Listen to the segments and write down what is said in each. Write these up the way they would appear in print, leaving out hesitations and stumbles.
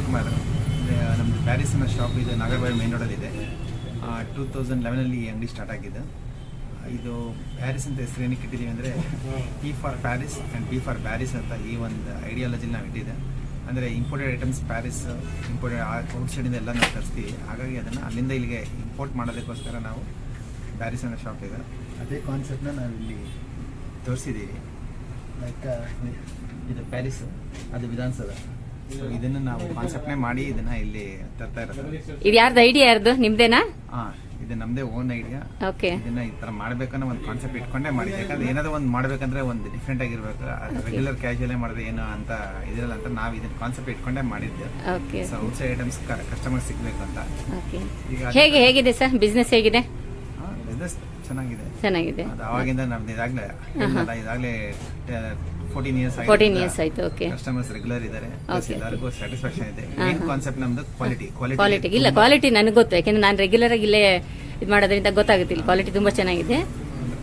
ಶಿವಕುಮಾರ್. ನಮ್ಮದು ಪ್ಯಾರಿಸ್ನ ಶಾಪ್ ಇದು ನಾಗರಬಾವಿ ಮೇನ್ ರೋಡಲ್ಲಿದೆ. 2011 ಅಂಗಡಿ ಸ್ಟಾರ್ಟ್ ಆಗಿದೆ. ಇದು ಪ್ಯಾರಿಸ್ ಅಂತ ಹೆಸರು ಏನಕ್ಕೆ ಇಟ್ಟಿದ್ದೀವಿ ಅಂದರೆ P for Paris and B for Paris ಅಂತ ಈ ಒಂದು ಐಡಿಯಾಲಜಿಲಿ ನಾವು ಇಟ್ಟಿದೆ. ಅಂದರೆ imported items Paris imported out ಸೈಡಿಂದ ಎಲ್ಲ ನಾವು ತರಿಸ್ತೀವಿ. ಹಾಗಾಗಿ ಅದನ್ನು ಅಲ್ಲಿಂದ ಇಲ್ಲಿಗೆ ಇಂಪೋರ್ಟ್ ಮಾಡೋದಕ್ಕೋಸ್ಕರ ನಾವು ಪ್ಯಾರಿಸ್ ಅನ್ನೋ ಶಾಪ್ ಇದೆ. ಅದೇ ಕಾನ್ಸೆಪ್ಟನ್ನ ನಾವು ಇಲ್ಲಿ ತೋರಿಸಿದ್ದೀವಿ. ಲೈಕ್ ಇದು ಪ್ಯಾರಿಸ್, ಅದು ವಿಧಾನಸೌಧ. ಸೊ ಇದನ್ನು ನಾವು ಕಾನ್ಸೆಪ್ಟ್ನೇ ಮಾಡಿ ಇದನ್ನ ಇಲ್ಲಿ ತರ್ತಾ ಇರೋದು. ಇದು ಯಾರ್ದು ಐಡಿಯಾ? ಯಾರ್ದು? ನಿಮ್ದೇನಾ? ಇದು ನಮ್ದೇ ಓನ್ ಐಡಿಯಾ. ಓಕೆ. ಇದನ್ನ ಈ ತರ ಮಾಡ್ಬೇಕನ್ನೋ ಒಂದು ಕಾನ್ಸೆಪ್ಟ್ ಇಟ್ಕೊಂಡೇ ಮಾಡಿದ್ದೆ. ಯಾಕಂದ್ರೆ ಏನಾದ್ರು ಒಂದು ಮಾಡ್ಬೇಕಂದ್ರೆ ಒಂದು ಡಿಫ್ರೆಂಟ್ ಆಗಿರ್ಬೇಕು. ರೆಗ್ಯುಲರ್ ಕ್ಯಾಶುಯಲ್ ಮಾಡಿದ್ರೆ ಏನೋ ಅಂತ ಇದಿರಲ್ಲ ಅಂತ ನಾವು ಇದನ್ನ ಕಾನ್ಸೆಪ್ಟ್ ಇಟ್ಕೊಂಡೇ ಮಾಡಿದ್ದೆ. Okay. So out side items customer ಸಿಗ್ಬೇಕು ಅಂತ. ಓಕೆ. ಹೇಗಿದೆ ಸರ್ ಬಿಸ್ನೆಸ್? ಹೇಗಿದೆ ಬಿಸ್ನೆಸ್? ಚೆನ್ನಾಗಿದೆ. ಅದು ಅವಾಗಿಂದ ನಮ್ದು ಇದಾಗಲೇ 14 ಇಯರ್ಸ್ ಆಯ್ತು. ಓಕೆ. ಕಸ್ಟಮರ್ಸ್ ರೆಗ್ಯುಲರ್ ಇದ್ದಾರೆ. ಎಲ್ಲರಿಗೂ ಸ್ಯಾಟಿಸ್ಫ್ಯಾಕ್ಷನ್ ಇದೆ. ಮೇನ್ ಕಾನ್ಸೆಪ್ಟ್ ನಮ್ದು ಕ್ವಾಲಿಟಿ. ಇಲ್ಲ, ಕ್ವಾಲಿಟಿ ನನಗೆ ಗೊತ್ತು. ಯಾಕಂದ್ರೆ ನಾನು ರೆಗ್ಯುಲರ್ ಆಗಿ ಇಲ್ಲೇ ಇದು ಮಾಡೋದ್ರಿಂದ ಗೊತ್ತಾಗುತ್ತೆ. ಇಲ್ಲಿ ಕ್ವಾಲಿಟಿ ತುಂಬಾ ಚೆನ್ನಾಗಿದೆ.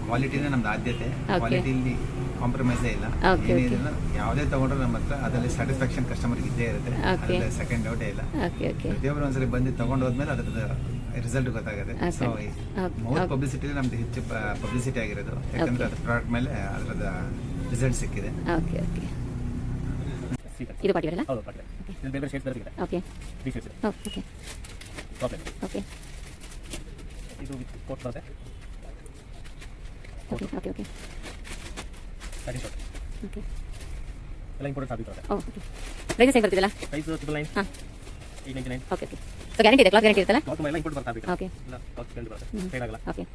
ಕ್ವಾಲಿಟಿನೇ ನಮ್ದು ಆದ್ಯತೆ. ಕ್ವಾಲಿಟಿಲಿ ಕಾಂಪ್ರಮೈಸೇ ಇಲ್ಲ. ಏನಿಲ್ಲ, ಯಾವುದೇ ತಗೊಂಡ್ರೆ ನಮ್ಮ ಹತ್ರ ಅದರಲ್ಲಿ ಸ್ಯಾಟಿಸ್ಫ್ಯಾಕ್ಷನ್ ಕಸ್ಟಮರ್ ಇದ್ದೇ ಇರುತ್ತೆ. ಅದರಲ್ಲಿ ಸೆಕೆಂಡ್ ಡೌಟೇ ಇಲ್ಲ. ಪ್ರತಿಯೊಬ್ಬರು ಒಂದ್ಸರಿ ಬಂದು ತಗೊಂಡು ಹೋದ್ಮೇಲೆ ಅದ್ರದ್ದು ರಿಸಲ್ಟ್ ಗೊತ್ತಾಗುತ್ತೆ. ಸೊ ಮೌತ್ ಪಬ್ಲಿಸಿಟಿ ನಮ್ದು ಹೆಚ್ಚು ಪಬ್ಲಿಸಿಟಿ ಆಗಿರೋದು. ಯಾಕಂದ್ರೆ ಅದ್ರ ಪ್ರಾಡಕ್ಟ್ ಮೇಲೆ ಅದರದ ರಿಸಲ್ಟ್ ಸಿಕ್ಕಿದೆ. ಓಕೆ. ಓಕೆ. ಇದು ಪಾಟಿವರಲ್ಲ? ಹೌದು, ಪಾಟಿವರ. ಇದು ಬೇರೆ ಶೇಡ್ಸ್ ಬೇರೆ ಸಿಗುತ್ತೆ. ಓಕೆ. 3 ಶೇಡ್ಸ್ ಇದೆ. ಓಕೆ. ಟಾಪ್. ಓಕೆ. ಇದು ವಿತ್ ಕೋಟ್ ಬರುತ್ತೆ. Okay. Okay. Okay. Starting short. Okay. ಎಲ್ಲ ಇಂಪಾರ್ಟೆಂಟ್ ಫ್ಯಾಬ್ರಿಕ್ ಬರುತ್ತೆ. ಓಕೆ. ಪ್ರೈಸ್ ಹೇಗೆ ಬರ್ತಿದಲ್ಲ? ಪ್ರೈಸ್ 999. ಹಾ. 899. ಓಕೆ. ಓಕೆ. ಸೊ ಗ್ಯಾರಂಟಿ ಇದೆ? ಕ್ಲಾತ್ ಗ್ಯಾರಂಟಿ ಇರುತ್ತಲ್ಲ? ಕ್ಲಾತ್ ಎಲ್ಲ ಇಂಪಾರ್ಟೆಂಟ್ ಫ್ಯಾಬ್ರಿಕ್. ಓಕೆ. ಎಲ್ಲ ಕ್ಲಾತ್ ಗ್ಯಾರಂಟಿ ಬರುತ್ತೆ. ಫೇಡ್ ಆಗಲ್ಲ. ಓಕೆ.